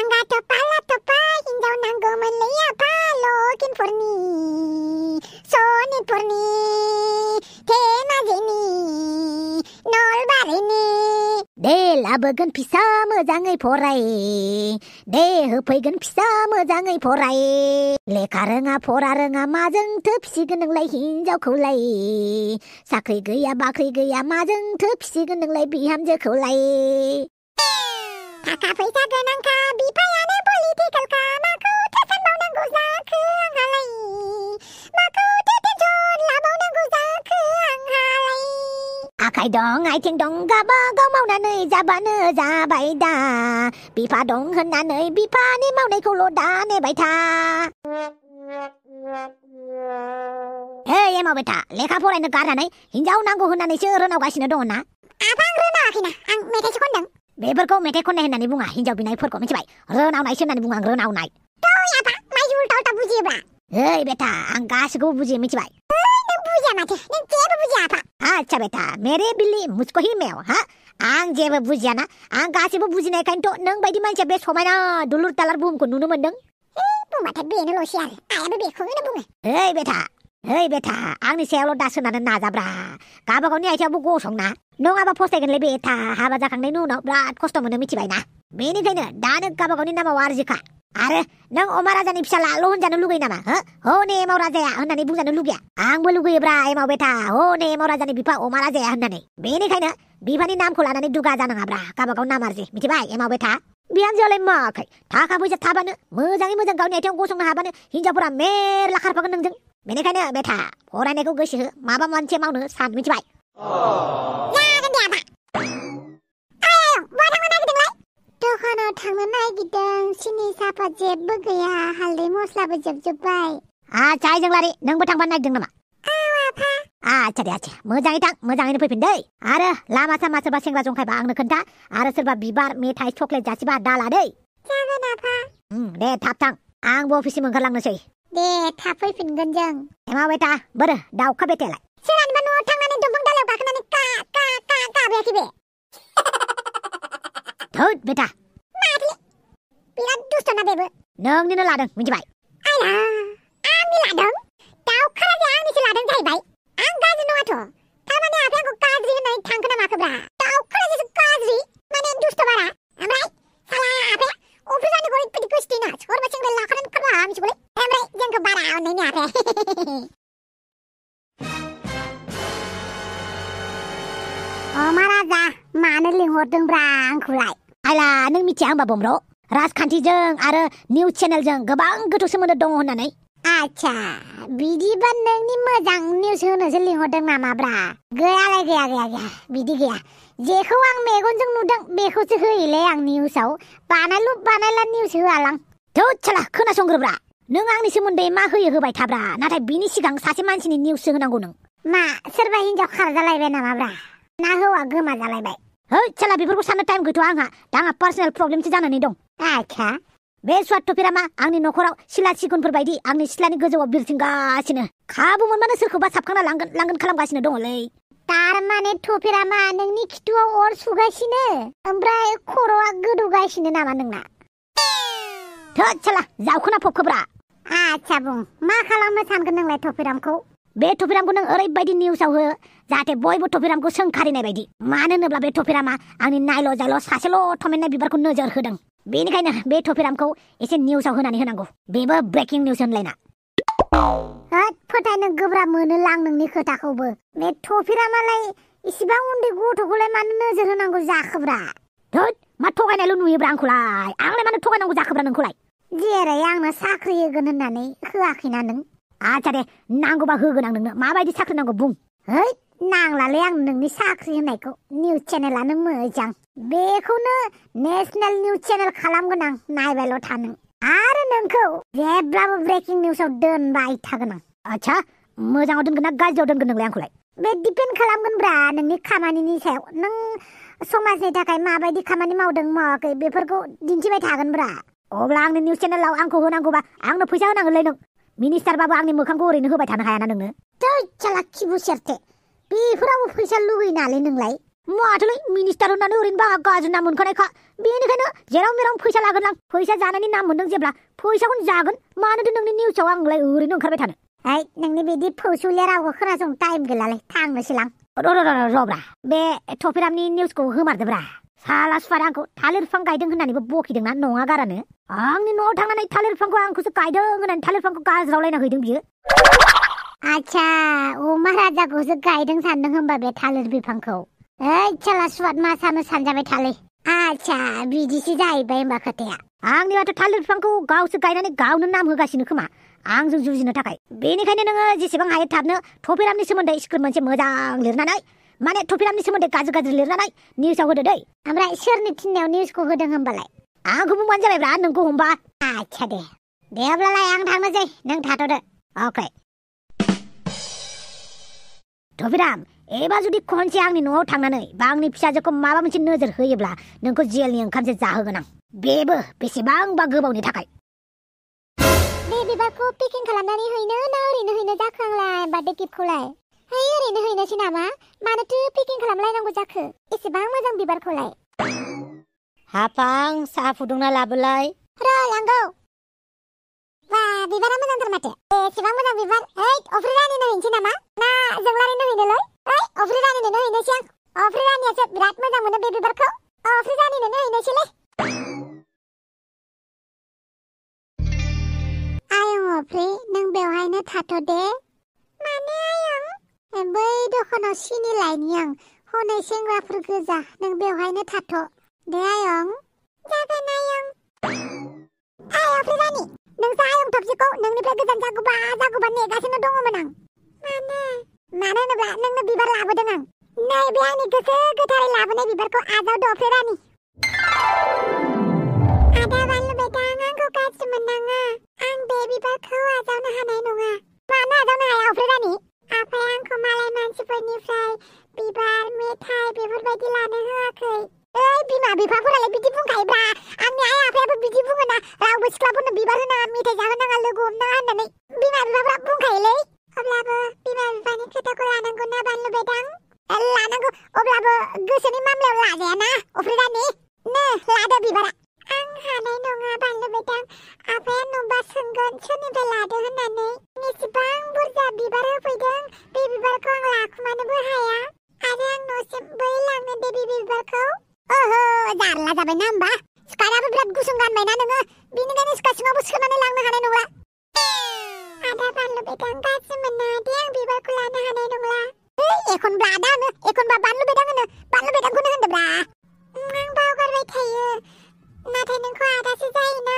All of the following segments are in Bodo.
Langga topa hinjaw nanggomonलै apa loginफोरनि सनितफोरनि धेमाजिनि नलबारिनि दे लाबोगोन फिसा मोजाङै फराय दे होफैगोन फिसा मोजाङै फराय लेखा रोङा फरा रोङा माजोंथो फिसिगोन नोंलाय हिनजावखौलाय साख्रि गैया बाख्रि गैया माजोंथो फिसिगोन नोंलाय बिहामजोखौलाय थाखा फैसा गोनांखा बिफायानो पलिटिकेलखा माखौथो सानबावनांगौ जाखो आंहालाय माखौथो टेनसन लाबावनांगौ जाखो आंहालाय आखाइ दं आथिं दं गाबागाव मावनानै जाबानो जाबाय दा बिफा दं होननानै बिफानि मावनायखौल' दा नेबाय था एमाव बेटा लेखा फरायनो गारनानै हिनजाव नांगौ होननानैसो रोनावगासिनो दङ ना आफा आं रोनावाखैना आं मेथाइसो खनदों बेफोरखौ मेथाइ खननाय होननानै बुङा हिनजाव बिनायफोरखौ मिथिबाय रोनावनायसो होननानै बुङो आं रोनावनाय आफा माइजो उल्टा उल्टा बुजियोब्रा ओइ बेटा आं गासिखौबो बुजियो मिथिबाय नों बुजिया माथो नों जेबो बुजिया आफा अच्छा बेटा मेरे बिल्ली मुझको ही मेव हा आं जेबो बुजियाना आं गासिबो बुजिनायखायनोथ' नों बायदि मानसिया बे समायना दुलुर दालार बुहुमखौ नुनो मोन्दों बुंबाथाय बेनोल'सै आरो आयाबो बेखौनो बुङो ओइ बेटा आंनि सायावल' दा सोनारनो नाजाब्रा गावबागावनि आथिङावबो गसंना नङाबा फस्थायगोनलै बेटा हाबा जाखांनायनि उनाव बिराद खस्थ' मोनो मिथिबायना बेनिखायनो दानो गावबागावनि नामाव आरजिखा आरो नों अमा राजानि फिसालाल' होनजानो लुगैयो नामा हनै एमाव राजाया होननानै बुंजानो लुगैया आंबो लुगैयोब्रा एमाव बेटा हनै एमाव राजानि बिफा अमा राजाया होननानै बेनिखायनो बिफानि नामखौ लानानै दुगा जानाङाब्रा गावबागाव नाम आरजि मिथिबाय एमाव बेटा बिहामजोआलाय माखाय थाखा फैसा थाबानो मोजाङै मोजां गावनि आथिङाव गसंनो हाबानो हिनजावफोरा मेरला खारफागोन नोंजों बेनिखायनो बेटा फरायनायखौ गोसो हो माबा मोनसे मावनो सान मिथिबाय दखानाव थांनो नागिरदों सिनि सापात जेबो गैया हालदै मस्लाबो जोबजोब्बाय आच्छा जोंलारि नोंबो थांफानो नागिरदों नामा आच्छा दे आच्छा मोजाङै थां मोजाङैनो फैफिन दै आरो लामा सामा सोरबा सेंग्रा जंखायबा आंनो खोन्था आरो सोरबा बिबार मेथाइ चक्लेट जासिबा दाला दै जागोन आफा दे थाब थां आंबो अफिससिम ओंखारलांनोसै दे थाब फैफिनगोन जों एमा बेटा बोरो दाउखा बेटायालाय सोरहानिबा न'आव थांनानै दंफां दालायाव गाखोनानै का गाबायाखै बे थोद बेटा माथो बिराद दुस्थ'ना बेबो नोंनिनो लादों मिथिबाय आंनि लादों दाउखा राजाया आंनिसो लादों जाहैबाय आं गाज्रि नङाथ' थारमाने आफाया आंखौ गाज्रि होननानै थांखो ना माखोब्रा दाउखा राजायासो गाज्रि माने दुस्थ' बारा ओमफ्राय साला आफाया अफिसानो ओरैबायदि गोसोथैना सोरबा सेंग्रा लाखानानै खारबा मिथिगौलै ओमफ्राय जोंखौ बारा अननायनि आफाया अमा राजा मानो लिंहरदोंब्रा आंखौलाय आइला नों मिथिया होमबा बमब्र राजखान्थिजों आरो निउस चेनेलजों गोबां गोथौ सोमोन्दो दङ होननानै आच्छा बिदिबा नोंनि मोजां निउस होनोसो लिंहरदों नामाब्रा गैयालाय गैया बिदि गैया जेखौ आं मेगनजों नुदों बेखौसो होयोलै आं निउसाव बानायला निउस होआलां थोद साला खोनासंग्रोब्रा नों आंनि सोमोन्दै मा होयो होबाय थाब्रा नाथाय बिनि सिगां सासे मानसिनि निउससो होनांगौ नों मा सोरबा हिनजाव खारजालायबाय नामाब्रा ना हौवा गोमाजालायबाय है साला बेफोरखौ साननो टाइम गैथ'आ आंहा दा आंहा पार्सनेल प्रब्लेमसो जानानै दं आच्छा बे स्वार्थ'फेरामा आंनि न'खराव सिला सिगुनफोर बायदि आंनि सिथ्लानि गोजौआव बिरथिंगासिनो खाबु मोनबानो सोरखौबा साबखांना लांगोन खालामगासिनो दङलै तारमाने थफेरामा नोंनि खिथुआव अर सुगासिनो ओमफ्राय खर'आ गोदौगासिनो नामा नोंना थोद साला जावखोना फबखोब्रा आच्छा बुं मा खालामनो सानगोन नोंलाय थफेरामखौ बे थफेरामखौ नों ओरैबायदि निउसाव हो जाहाथे बयबो थफेरामखौ सोंखारिनाय बायदि मानो होनोब्ला बे थफेरामा आंनि नायल' जायल' सासेल' थमेन्नाय बिबारखौ नोजोर होदों बेनिखायनो बे थफेरामखौ एसे निउसाव होनानै होनांगौ बेबो ब्रेकिं निउस होनलायना फोथायनो गोब्राब मोनोलां नोंनि खोथाखौबो बे थफेरामालाय इसिबां उन्दै गथ'खौलाय मानो नोजोर होनांगौ जाखोब्रा थोद मा थगायनायल' नुयोब्रा आंखौलाय आंलाय मानो थगायनांगौ जाखोब्रा नोंखौलाय जेरै आंनो साख्रि होगोन होननानै होआखैना नों आच्छा दे नांगौबा होगोन आं नोंनो माबायदि साख्रि नांगौ बुं है नांलालै आं नोंनि साख्रि होनायखौ निउस चेनेलानो मोजां बेखौनो नेसनेल निउस चेनेल खालामगोन आं नायबायल' था नों आरो नोंखौ जेब्लाबो ब्रेकिं निउसाव दोनबाय थागोन आं आच्छा मोजाङाव दोनगोन ना गाज्रियाव दोनगोन नोंलाय आंखौलाय बे डिपेन्ड खालामगोनब्रा नोंनि खामानिनि सायाव नों समाजनि थाखाय माबायदि खामानि मावदों मावाखै बेफोरखौ दिन्थिबाय थागोनब्रा अब्ला आंनि निउस चेनेलाव आंखौ होनांगौबा आंनो फैसा होनांगोनलै नों मिनिस्टारबाबो आंनि मोखांखौ ओरैनो होबाय थानो हायाना नोंनो थै साला खिबु सेरथे बेफोरावबो फैसा लुगैयो नालै नोंलाय माथोलै मिनिस्टार होननानै ओरैनो बागा गाज्रि नाम मोनखानायखा बेनिखायनो जेराव मेराव फैसा लागोन आं फैसा जानायनि नाम मोनदों जेब्ला फैसाखौनो जागोन मानोथो नोंनि निउसाव आंलाय ओरैनो ओंखारबाय थानो नोंनि बिदि फौसुलिया रावखौ खोनासंनो टाइम गैलालै थांनोसैलां र'ब्रा बे टपिरामनि निउसखौ होमारदोब्रा साला सुवारा आंखौ थालिर बिफां गायदों होननानैबो बखिदोंना नङा गारानो आंनि न'आव थांनानै थालिर बिफांखौ आंखौसो गायदों होननानै थालिर बिफांखौ गाज्रावलायना हैदों बियो आच्छा अमा राजाखौसो गायदों सानदों होमबा बे थालिर बिफांखौ साला सुवाद मा सानो सानजाबाय थालै आच्छा बिदिसो जाहैबाय होमबा खोथाया आंनिबाथ' थालिर बिफांखौ गावसो गायनानै गावनो नाम होगासिनो खोमा आंजों जुजिनो थाखाय बेनिखायनो नोङो जेसेबां हायो थाबनो टपिरामनि सोमोन्दै स्क्रिप्ट मोनसे मोजां लिरनानै माने टपिरामनि सोमोन्दै गाज्रि लिरनानै निउसाव होदो दै ओमफ्राय सोरनि थिननायाव निउसखौ होदों होमबालाय आंखौ बुंबानो जाबायब्रा नोंखौ हमबा आच्छा दे अब्लालाय आं थांनोसै नों थाथ'दो अके टपिराम एबार जुदि खनसे आंनि न'आव थांनानै बा आंनि फिसाजोखौ माबा मोनसे नोजोर होयोब्ला नोंखौ जेलनि ओंखामसो जाहोगोन आं बेबो बेसेबांबा गोबावनि थाखाय बे बिबारखौ पेकिं खालामनानै हैनो ना ओरैनो हैनो जाखो आंलाय बार्थडे गिफ्टखौलाय ओरैनो हैनोसै नामा मानोथो पेकिं खालामलायनांगौ जाखो एसेबां मोजां बिबारखौलाय हाफां साहा फुदुंना लाबोलाय र' लांगौ बा बिबारा मोजांथार माथो एसेबां मोजां बिबार अफ्रि रानिनो हैनोसै नामा ना जोंलारिनो हैनोलै अफ्रि रानिनो हैनोसै आं अफ्रि रानियासो बिराद मोजां मोनो बे बिबारखौ अफ्रि रानिनो हैनोसैलै आयं अफ्रि नों बेवहायनो थाथ' दे माने आयं बै दखानाव सिनि लायनि आं हनै सेंग्राफोर गोजा नों बेवहायनो थाथ' दे आयं जागोन आयं अफ्रि रानि नोंसो आयं थबसेखौ नोंनिफ्राय गोजान जागौबा नेगासिनो दङमोन आं मानो होनोब्ला नोंनो बिबार लाबोदों आं नैबे आंनि गोसो गोथारै लाबोनाय बिबारखौ आजावदो अफ्रि रानि आदा बानलु बेदां आंखौ गाज्रि मोननाङा आं बे बिबारखौ आजावनो हानाय नङा मानो आजावनो हाया अफ्रि रानि आफाया आंखौ मालाय मानसिफोरनिफ्राय बिबार मेथाइ बेफोरबायदि लानो होआखै बिमा बिफाफोरालाय बिदि बुंखायोब्रा आंनि आइ आफायाबो बिदि बुङोना रावबो सिख्लाफोरनो बिबार होनाङा मेथाइ जाहोनाङा लोगो हमनाङा होननानै बिमा बिफाफ्रा बुंखायोलै अब्लाबो बिमा बिफानि खोथाखौ लानांगौ ना बानलु बेदां लानांगौ अब्लाबो गोसोनि मामलायाव लाजायाना अफ्रि रानि लादो बिबारा आं हानाय नङा बानलु बेदां आफाया नुबा सोंगोन सोरनिफ्राय लादो होननानै एसेबां बुरजा बिबार होफैदों बे बिबारखौ आं लाखुमानोबो हाया आरो आं न'सिम बै लांनो दे बे बिबारखौ ओहो जारला जाबायना होमबा स्कार्टआबो बिराद गुसुं गानबायना नोङो बिनिखायनो स्कार्ट सिङावबो सोनानै लांनो हानाय नंला आदा बानलु बेदां गाज्रि मोना दे आं बिबारखौ लानो हानाय नंला एखनब्ला आदा होनो एखनब्ला बानलु बेदां होनो बानलु बेदांखौनो होनदोब्रा आं बावगारबाय थायो नाथाय नोंखौ आदासो जायोना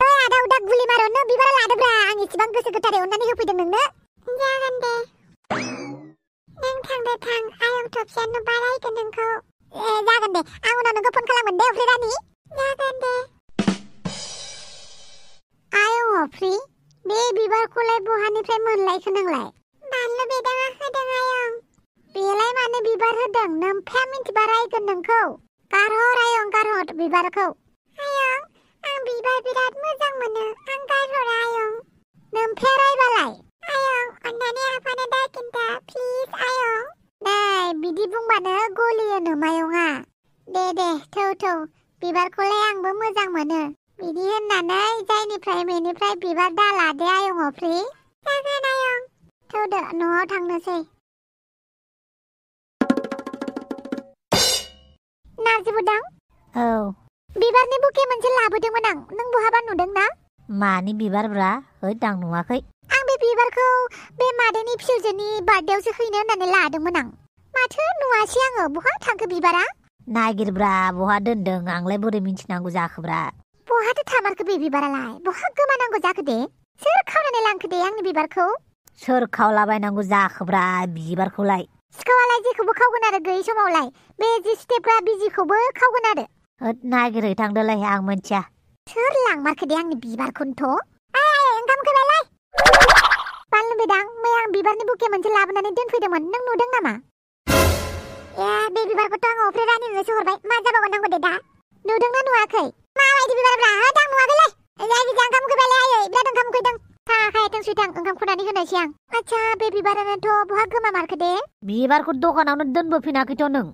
आं आदा उदा गुलि मारनो बिबार लादोब्रा आं इसेबां गोसो गोथारै अननानै होफैदों नोंनो जागोन दे नों थांदो थां आयं थबसेया नुबा रायगोन नोंखौ जागोन दे आं उनाव नोंखौ फन खालामगोन दे अफ्रि रानि जागोन दे आयं अफ्रि बे बिबारखौलाय बहानिफ्राय मोनलायखो नोंलाय बानलु बेदाङा होदों आयं बेलाय मानो बिबार होदों नोमफाया मिन्थिबा रायगोन नोंखौ गारहर आयं गारहर बिबारखौ आयं आं बिबार बिराद मोजां मोनो आं गारहरा आयं नोमफाया रायबालाय आयं अन्नानै आफानो दा खिन्था प्लिज आयं बिदि बुंबानो गलियो नोमायंआ दे थौ बिबारखौलाय आंबो मोजां मोनो बिदि होननानै जायनिफ्राय मेनिफ्राय बिबार दाला दे आयं अफ्रि जागोन आयं थौदो न'आव थांनोसै नार्जि बुदां बिबारनि बुके मोनसे लाबोदोंमोन आं नों बहाबा नुदों ना मानि बिबारब्रा आं नुवाखै आं बे बिबारखौ बे मादैनि फिसौजोनि बार्थडेआवसो हैनो होननानै लादोंमोन आं माथो नुवासै आङो बहा थांखो बिबारा नागिरब्रा बहा दोनदों आंलाय बोरै मिन्थिनांगौ जाखोब्रा बहाथो थामारखो बे बिबारालाय बहा गोमानांगौ जाखो दे सोर खावनानै लांखो दे आंनि बिबारखौ सोर खावलाबायनांगौ जाखोब्रा बिबारखौलाय सिखावालाय जेखौबो खावगोन आरो गैयै समावलाय बे जिस्टेफ्रा बिजिखौबो खावगोन आरो नागिरै थांदोलाय आं मोनथिया सोर लांमारखो दे आंनि बिबारखौनोथ' ओंखाम उखैबायलाय बानलु बेदां मैया आं बिबारनि बुके मोनसे लाबोनानै दोनफैदोंमोन नों नुदों नामा बे बिबारखौथ' आं अफ्रि रानिनोसो हरबाय मा जाबावनांगौ दे दा नुदोंना नुवाखै माबायदि बिबारब्रा आं नुवाखैलै जायखिजाया ओंखाम उखैबायलाय आयै बिराद ओंखाम उखैदों साखायाथों सुइथां ओंखाम खुरनानै होनायसै आं आच्छा बे बिबारानोथ' बहा गोमामारखो दे बिबारखौ दखानावनो दोनबोफिनाखैथ' नों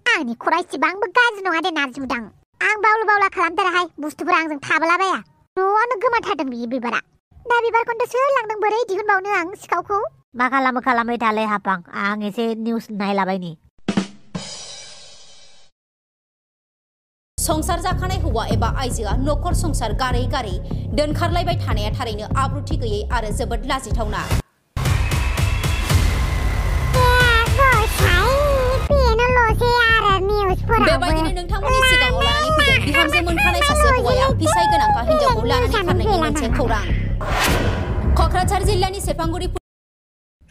आंनि खर'आ इसेबांबो गाज्रि नङा दे नारजि बुदां आं बावला खालामथाराहाय बुस्थुफोरा आंजों थाबोलाबाया न'आवनो गोमाथारदों बि बिबारा दा बिबारखौनोथ' सोर लांदों बोरै दिहुनबावनो आं सिखावखौ मा खालामबाय थालै हाफां आं एसे निउस नायलाबायनि संसार जाखानाय हौवा एबा आइजोआ नखर संसार गारै गारै दोनखारलायबाय थानाया थारैनो आब्रुथि गैयै आरो जोबोद लाजिथावना बेबायदिनो नोंथांमोननि सिगाङाव लानानै फैदों बिहामजो मोनखानाय सासे हौवाया फिसाय गोनांखा हिनजावखौ लानानै खारनायनि मोनसे खौरां क'क्राझार जिल्लानि सेरफांगुरि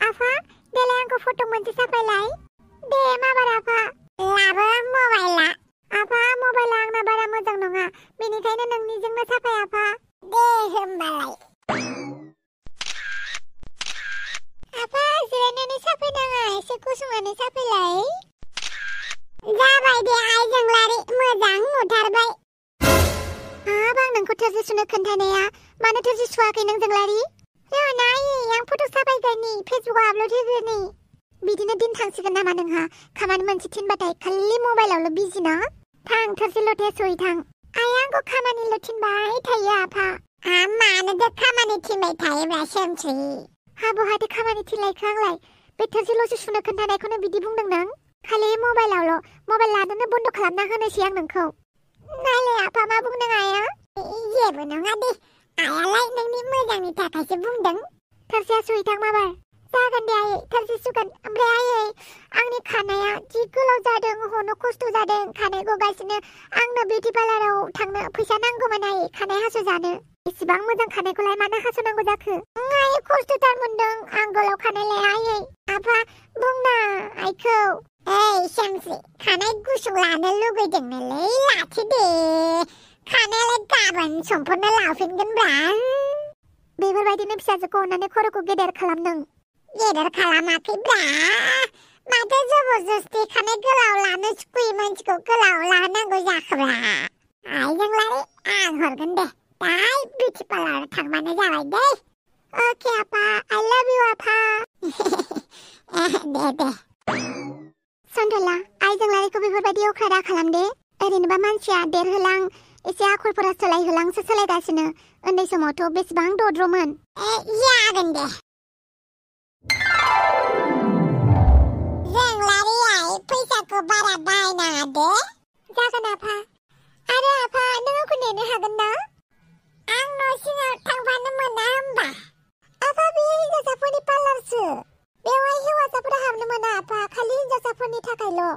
आफा देलाय आंखौ फट' मोनसे साफायलाय दे माबार आफा लाबो मबाइला आफा मबाइला आंना बारा मोजां नङा बेनिखायनो नोंनिजोंनो साफाय आफा दे होमबालाय आफा जिरायनानै साफायनाङा एसे गसंनानै साफायलाय जाबाय दे आइजोंलारि मोजां नुथारबाय हाब आं नोंखौ थोरसि सुनो खोन्थानाया मानो थोरसि सुवाखै नों जोंलारि नायै आं फट' साफायग्रानि फेसबुकआव आपल'ड होग्रानि बिदिनो दिन थांसिगोन नामा नोंहा खामानि मोनसे थिनबाथाय खालि मबाइलावल' बिजि ना थां थोरसि लथाया सै थां आइया आंखौ खामानिल' थिनबाय थायो आफा मानोथो खामानि थिनबाय थायोब्रा सोमस्रि हा बहाथो खामानि थिनलायखो आंलाय बे थोरसिल'सो सुनो खोन्थानायखौनो बिदि बुंदों नों खालि मबाइलावल' मबाइल लानानै बन्द' खालामना होनोसै आं नोंखौ नायलाय आफा मा बुंदों आइया जेबो नङा दे आइयालाय नोंनि मोजांनि थाखायसो बुंदों थोरसिया सुहैथां माबार जागोन दे आयै थोरसि सुगोन ओमफ्राय आयै आंनि खानाया जि गोलाव जादों हनो खस्थ' जादों खानाय गगासिनो आंनो बिउटि पार्लाराव थांनो फैसा नांगौमोन आयै खानाय हास'जानो एसेबां मोजां खानायखौलाय मानो हास'नांगौ जाखो आयै खस्थ'थार मोनदों आं गोलाव खानायलाय आयै आफा बुंना आइखौ ओइ सोमस्रि खानाय गुसुं लानो लुगैदोंनोलै लाथो दे खानायालाय गाबोन समफोरनो लाफिनगोनब्रा बेफोरबायदिनो फिसाजोखौ अननानै खर'खौ गेदेर खालामदों गेदेर खालामाखैब्रा माथो जबरदस्ति खानाय गोलाव लानो सुखुयै मानसिखौ गोलाव लानांगौ जाखोब्रा आइजोंलाय आं हरगोन दे दाय बिउटि पार्लाराव थांबानो जाबाय दे अके आपा आइ लाभ इउ आपा दे सन्थला आइजोंलारिखौ बेफोरबायदि अख्रा खालाम दे ओरैनोबा मानसिया देरहोलां एसे आखलफोरा सोलायहोलांसो सोलायगासिनो उन्दै समावथ' बेसेबां दद्र'मोन जागोन दे जोंलारियाय फैसाखौ बारा बायनाङा दे जागोन आफा आरो आफा नों आंखौ नेनो हागोन ना आं न' सिङाव थांफानो मोना होमबा आफा बेयो हिनजावसाफोरनि पार्लारसो बेवहाय हौवासाफोरा हाबनो मोना आफा खालि हिनजावसाफोरनि थाखायल'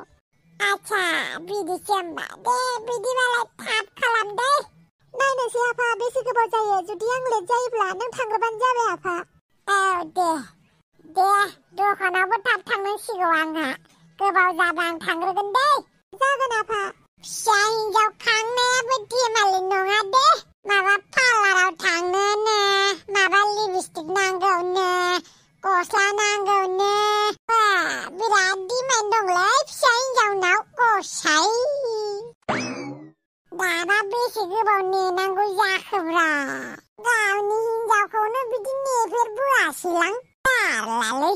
आच्छा बिदिसो होमबा दे बिदिबालाय थाब खालाम दे नायनोसै आफा बेसे गोबाव जायो जुदि आं लेट जायोब्ला नों थांग्रोबानो जाबाय आफा औ दे दखानावबो थाब थांनांसिगौ आंहा गोबाव जाबा आं थांग्रोगोन दे जागोन आफा फिसा हिनजाव खांनायाबो धेमालि नङा दे माबा पार्लाराव थांनोनो माबा लिपस्टिक नांगौनो गस्ला नांगौनो बिराद डिमान्ड दंलै फिसा हिनजावनाव गसाइ दाबा बेसे गोबाव नेनांगौ जाखोब्रा गावनि हिनजावखौनो बिदि नेफेरबोआसैलां जारलालै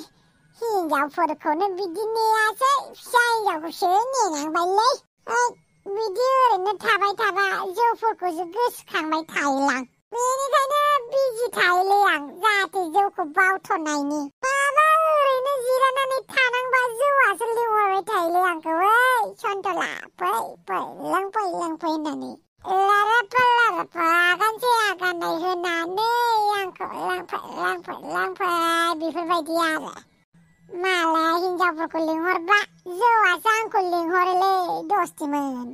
हिनजावफोरखौनो बिदि नेयासै फिसा हिनजावखौसो नेनांबायलै बिदि ओरैनो थाबाय थाबा जौफोरखौसो गोसोखांबाय थायोलां बेनिखायनो बिजि थायोलै आं जाहाथे जौखौ बावथ'नायनि माबा ओरैनो जिरायनानै थानांबा जौआसो लिंहरबाय थायोलै आंखौ ओइ सन्थला फै लोंफै होननानै लाराफा आगानसे आगानै होनानै आंखौ लांफै बेफोरबायदि आरो मालाय हिनजावफोरखौ लिंहरबा जौआसो आंखौ लिंहरोलै दस्थिमोन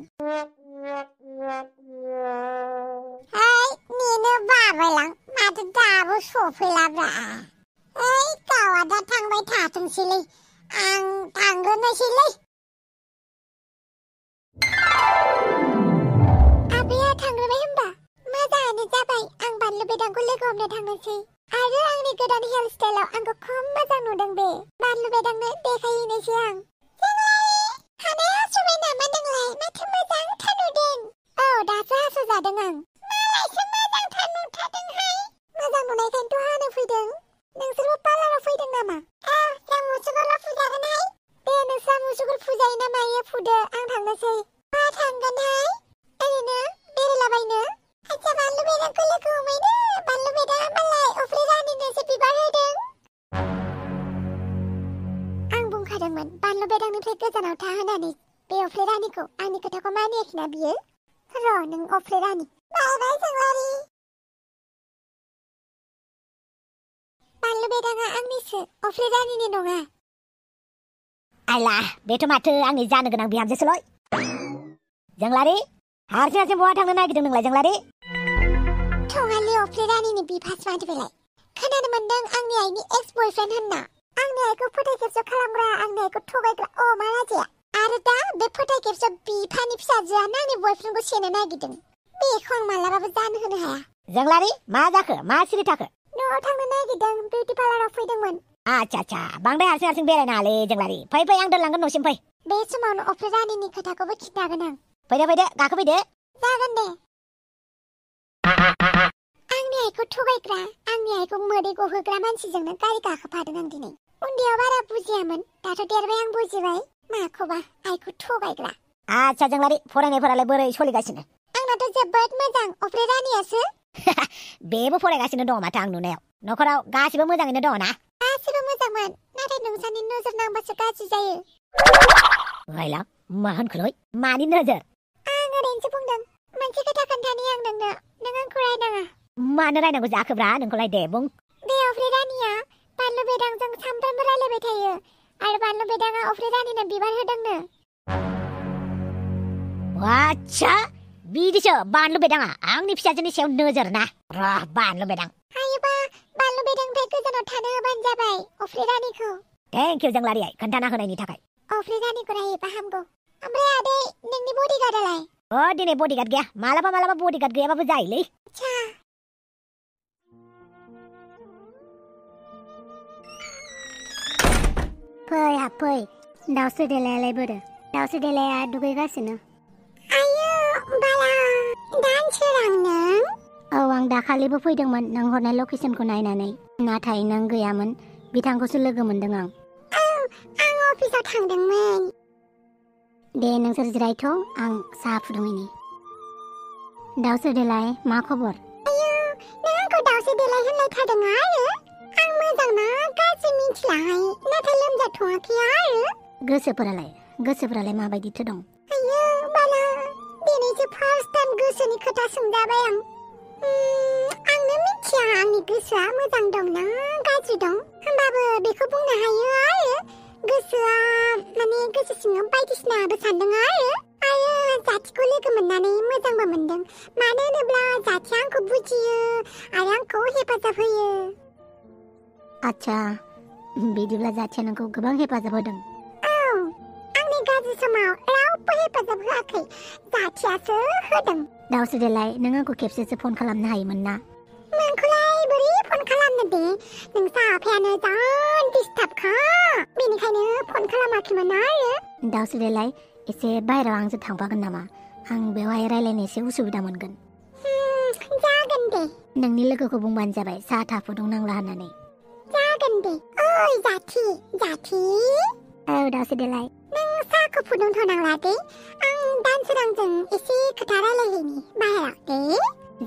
नेनो बाबायलां माथो दाबो सफैलाब्रा गावा दा थांबाय थाथोंसैलै आं थांग्रोनोसैलै आफाया थांग्रोबाय होमबा मोजाङानो जाबाय आं बानलु बेदांखौ लोगो हमनो थांनोसै आरो आंनि गोदान हेयार स्टाइलाव आंखौ खम मोजां नुदों बे बानलु बेदांनो देखायहैनोसै आं खानाय हास'बाय नामा नोंलाय माथो मोजांथार नुदों औ दासो हास'जादों आं मालायसो मोजांथार नुथारदोंहाय मोजां नुनायखायनोथ' हानो फैदों नोंसोरबो पार्लाराव फैदों नामा जों मुसुगावल' फुजागोनहाय दे नोंस्रा मुसुगुर फुजायो ना मायो फुदो आं थांनोसै मा थांगोनहाय ओरैनो बेरायलाबायनो आच्छा बानलु बेदांखौ लोगो हमहैनो बानलु बेदाङा मालाय अफ्रि रानिनोसो बिबार होदों आं बुंखादोंमोन बानलु बेदांनिफ्राय गोजानाव था होननानै बे अफ्रि रानिखौ आंनि खोथाखौ मानियाखैना बियो र' नों अफ्रि रानि बाय बाय जोंलारि बानलु बेदाङा आंनिसो अफ्रि रानिनि नङा आइला बेथ' माथो आंनि जानो गोनां बिहामजोसोलय जोंलारि हारसिं हारसिं बहा थांनो नागिरदों नोंलाय जोंलारि थङालि अफ्रि रानिनि बिफासो माथो बेलाय खोनानो मोनदों आंनि आइनि एक्स बयफ्रेन्ड होनना आंनि आइखौ फोथाय खेबस' खालामग्रा आंनि आइखौ थगायग्रा अमा राजाया आरो दा बे फोथाय खेबस' बिफानि फिसाजोआनो आंनि बयफ्रेन्डखौ सेनो नागिरदों बेखौ आं मालाबाबो जानो होनो हाया जोंलारि मा जाखो मा सिरि थाखो न'आव थांनो नागिरदों बिउटि पार्लाराव फैदोंमोन आच्छा बांद्राय हारसिं हारसिं बेरायनाङालै जोंलारि फै आं दोनलांगोन न'सिम फै बे समावनो अफ्रि रानिनि खोथाखौबो खिन्थागोन आं फैदो गाखोफैदो जागोन दे आंनि आइखौ थगायग्रा आंनि आइखौ मोदै गहोग्रा मानसिजोंनो गारि गाखोफादों आं दिनै उन्दैयाव बारा बुजियामोन दाथ' देरबाय आं बुजिबाय माखौबा आइखौ थगायग्रा आच्छा जोंलारि फरायनायफोरालाय बोरै सोलिगासिनो आंनाथ' जोबोद मोजां अफ्रि रानियासो बेबो फरायगासिनो दङ माथो आं नुनायाव न'खराव गासिबो मोजाङैनो दङ ना गासिबो मोजांमोन नाथाय नोंसानि नोजोर नांबासो गाज्रि जायो वाइला मा होनखोलै मानि नोजोर आं ओरैनोसो बुंदों मोनसे खोथा खोन्थानि आं नोंनो नों आंखौ रायनाङा मानो रायनांगौ जाखोब्रा नोंखौलाय दे बुं बे अफ्रि रानिया बानलु बेदांजों सामफ्रामबो रायलायबाय थायो आरो बानलु बेदाङा अफ्रि रानिनो बिबार होदोंनो आच्छा बिदिसो बानलु बेदाङा आंनि फिसाजोनि सायाव नोजोर ना र बानलु बेदां हायोबा बानलु बेदांनिफ्राय गोजानाव थानो होबानो जाबाय अफ्रि रानिखौ थेंक इउ जोंलारि आइ खोन्थाना होनायनि थाखाय अफ्रि रानिखौ रायोबा हामगौ ओमफ्राय आदै नोंनि बडिगार्डआलाय दिनै बडिगार्ड गैया मालाबा बडिगार्ड गैयाबाबो जायोलै आच्छा फै दाउस्रि देलायालाय बोरो दाउस्रि देलाया दुगैगासिनो आयौ बाला दानसोरां नों आं दाखालिबो फैदोंमोन नों हरनाय लकेसनखौ नायनानै नाथाय नों गैयामोन बिथांखौसो लोगो मोनदों आं अफिसाव थांदोंमोन दे नोंसोर जिरायथ' आं साहा फुदुंहैनि दाउस्रि देलाय मा खबर आयौ नों आंखौ दाउस्रि देलाय होनलायथारदों आरो आं मोजां ना गाज्रि मिथिलाहाय नाथाय लोमजाथ'वाखै आरो गोसोफोरालाय माबायदिथो दं आयौ बाला दिनैसो फार्स्ट टाइम गोसोनि खोथा सोंजाबाय आंनो मिथिया आंनि गोसोआ मोजां दं ना गाज्रि दं होमबाबो बेखौ बुंनो हायो आरो गोसोआ माने गोसो सिङाव बायदिसिनाबो सानदों आरो जाथिखौ लोगो मोननानै मोजांबो मोनदों मानो होनोब्ला जाथिया आंखौ बुजियो आरो आंखौ हेफाजाब होयो आच्छा बिदिब्ला जाथिया नोंखौ गोबां हेफाजाब होदों आंनि गाज्रि समाव रावबो हेफाजाब होआखै जाथियासो होदों दाउस्रि देलाय नों आंखौ खेबसेसो फन खालामनो हायोमोन ना नोंखौलाय बोरै फन खालामनो दे नोंसा आफायानो जा डिस्टार्बखा बेनिखायनो फन खालामाखैमोन आरो दाउस्रि देलाय एसे बाहेरायाव आंजों थांफागोन नामा आं बेवहाय रायलायनो एसे उसुबिदा मोनगोन जागोन दे नोंनि लोगोखौ बुंबानो जाबाय साहा था फुदुंनांला होननानै जागोन दे ओइ जाथि दाउस्रि देलाय नों साहाखौ फुदुंथ'नांला दे आं दानसोरांजों एसे खोथा रायलायहैनि बाहेराव दे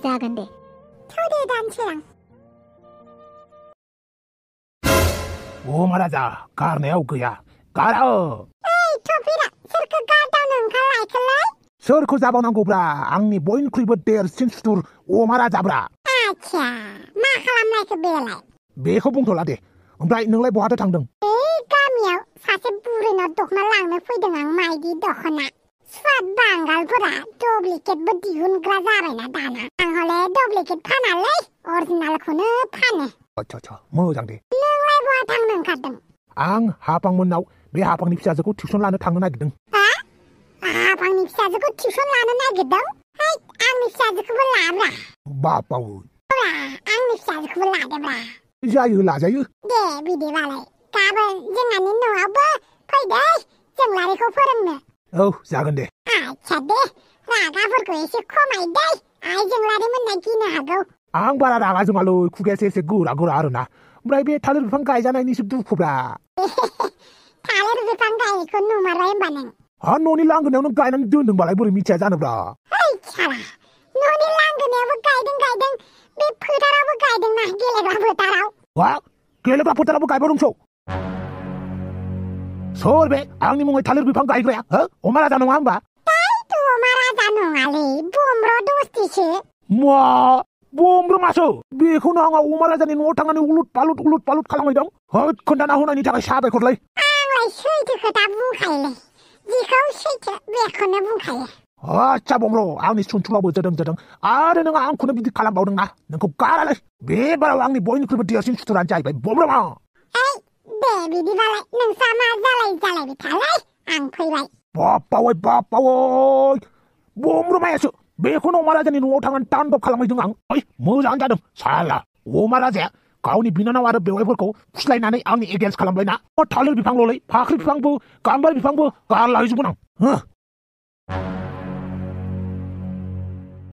जागोन दे थौदे दानसोरां महाराजा गारनायाव गैया गारा ओइ थफिरा सोरखौ गारदावनो ओंखारलायखोलाय सोरखौ जाबावनांगौब्रा आंनि बयनिख्रुइबो देरसिन सुथुर महाराजाब्रा आच्छा मा खालामनायखो बेलाय बेखौ बुंथ'ला दे ओमफ्राय नोंलाय बहाथो थांदों गामियाव सासे बुरैनाव दख'ना लांनो फैदों आं माइदि दख'ना स्वाद बांगालफोरा डुप्लिकेटबो दिहुनग्रा जाबायना दाना आं हले डुप्लिकेट फानालै अरिजिनालखौनो फानो आच्छा मोजां दे नोंलाय बहा थांनो ओंखारदों आं हाफांमोननाव बे हाफांनि फिसाजोखौ टिउसन लानो थांनो नागिरदों हाफांनि फिसाजोखौ टिउसन लानो नागिरदों आंनि फिसाजोखौबो लाब्रा बापाव आंनि फिसाजोखौबो लादोब्रा जायो लाजायो दे बिदिबालाय गाबोन जोंहानि न'आवबो फैदे जोंलारिखौ फोरोंनो जागोन दे आच्छा दे रागाफोरखौ एसे खमाय दे आइ जोंलारि मोननाय गिनो हागौ आं बारा रागा जोङालै खुगायासो एसे गोरा आरोना ओमफ्राय बे थालिर बिफां गायजानायनिसो दुखुब्रा थालिर बिफां गायनायखौ नुमारबाय होमबा नों हा न'नि लांगोनायाव नों गायनानै दोनदोंबालाय बोरै मिथिया जानोब्रा ओइ साला न'नि लांगोनायावबो गायदों बे फोथारावबो गायदोंना गेलेग्रा फोथाराव वा गेलेग्रा फोथारावबो गायबावदोंसो सोर बे आंनि मुङै थालिर बिफां गायग्राया हो अमा राजा नङा होमबा थ' अमा राजा नङालै बम्र दस्तिसो मा बम्ब्र मासो बेखौनो आं अमा राजानि न'आव थांनानै उलुट पालुट खालामहैदों होद खोन्थाना होनायनि थाखाय साबायखरलै आंलाय सैथो खोथा बुंखायोलै जिखौ सैथो बेखौनो बुंखायो आच्छा बम्ब्र आंनि सुनथुआबो जोदों आरो नों आंखौनो बिदि खालामबावदोंना नोंखौ गारालै बे बाराव आंनि बयनिख्रुइबो देरसिन सुथुरानो जाहैबाय बम्ब्रमा ओइ दे बिदिबालाय नोंसा मा जालायबाय थालाय आं फैबाय बाप्पावै बम्ब्रमायासो बेखौनो अमा राजानि न'आव थांनानै तान्डब खालामहैदों आं ओइ मोजां जादों साला अमा राजाया गावनि बिनानाव आरो बेवाइफोरखौ फुस्लायनानै आंनि एगेन्स्ट खालामबायना थालिर बिफांल'लै फाख्रि बिफांबो गाम्बारि बिफांबो गारलाहैजोबगोन आं